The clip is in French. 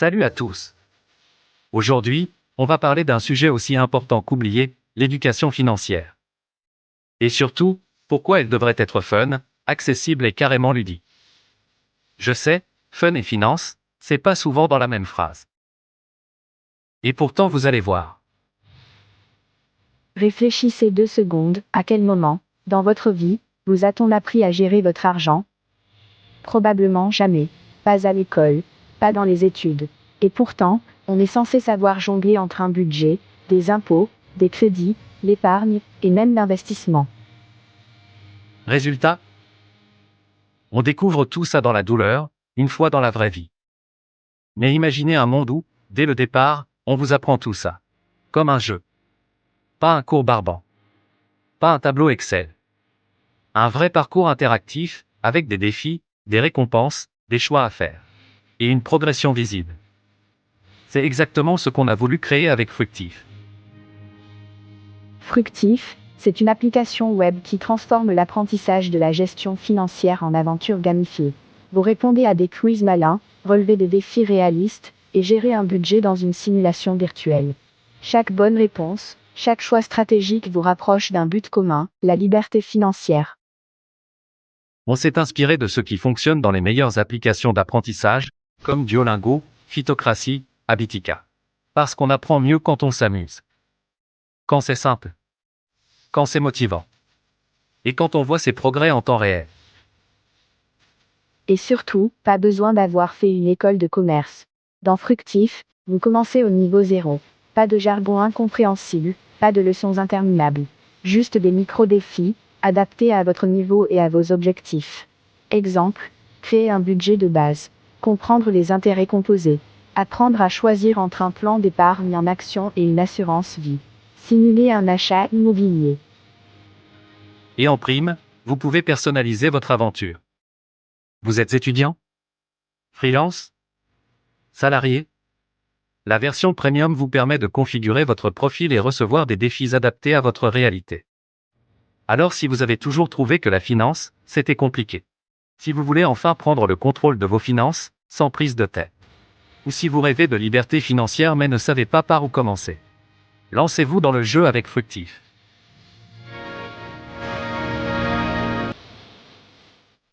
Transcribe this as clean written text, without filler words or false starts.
Salut à tous. Aujourd'hui, on va parler d'un sujet aussi important qu'oublié, l'éducation financière. Et surtout, pourquoi elle devrait être fun, accessible et carrément ludique. Je sais, fun et finance, c'est pas souvent dans la même phrase. Et pourtant vous allez voir. Réfléchissez 2 secondes, à quel moment, dans votre vie, vous a-t-on appris à gérer votre argent? Probablement jamais. Pas à l'école, pas dans les études. Et pourtant, on est censé savoir jongler entre un budget, des impôts, des crédits, l'épargne, et même l'investissement. Résultat, on découvre tout ça dans la douleur, une fois dans la vraie vie. Mais imaginez un monde où, dès le départ, on vous apprend tout ça. Comme un jeu. Pas un cours barbant. Pas un tableau Excel. Un vrai parcours interactif, avec des défis, des récompenses, des choix à faire. Et une progression visible. C'est exactement ce qu'on a voulu créer avec Fructif. Fructif, c'est une application web qui transforme l'apprentissage de la gestion financière en aventure gamifiée. Vous répondez à des quiz malins, relevez des défis réalistes, et gérez un budget dans une simulation virtuelle. Chaque bonne réponse, chaque choix stratégique vous rapproche d'un but commun, la liberté financière. On s'est inspiré de ce qui fonctionne dans les meilleures applications d'apprentissage, comme Duolingo, Phytocratie, Habitica. Parce qu'on apprend mieux quand on s'amuse. Quand c'est simple. Quand c'est motivant. Et quand on voit ses progrès en temps réel. Et surtout, pas besoin d'avoir fait une école de commerce. Dans Fructif, vous commencez au niveau 0. Pas de jargon incompréhensible, pas de leçons interminables. Juste des micro-défis, adaptés à votre niveau et à vos objectifs. Exemple, créer un budget de base. Comprendre les intérêts composés. Apprendre à choisir entre un plan d'épargne en action et une assurance vie. Simuler un achat immobilier. Et en prime, vous pouvez personnaliser votre aventure. Vous êtes étudiant? Freelance? Salarié? La version premium vous permet de configurer votre profil et recevoir des défis adaptés à votre réalité. Alors si vous avez toujours trouvé que la finance, c'était compliqué. Si vous voulez enfin prendre le contrôle de vos finances, sans prise de tête. Ou si vous rêvez de liberté financière mais ne savez pas par où commencer. Lancez-vous dans le jeu avec Fructif.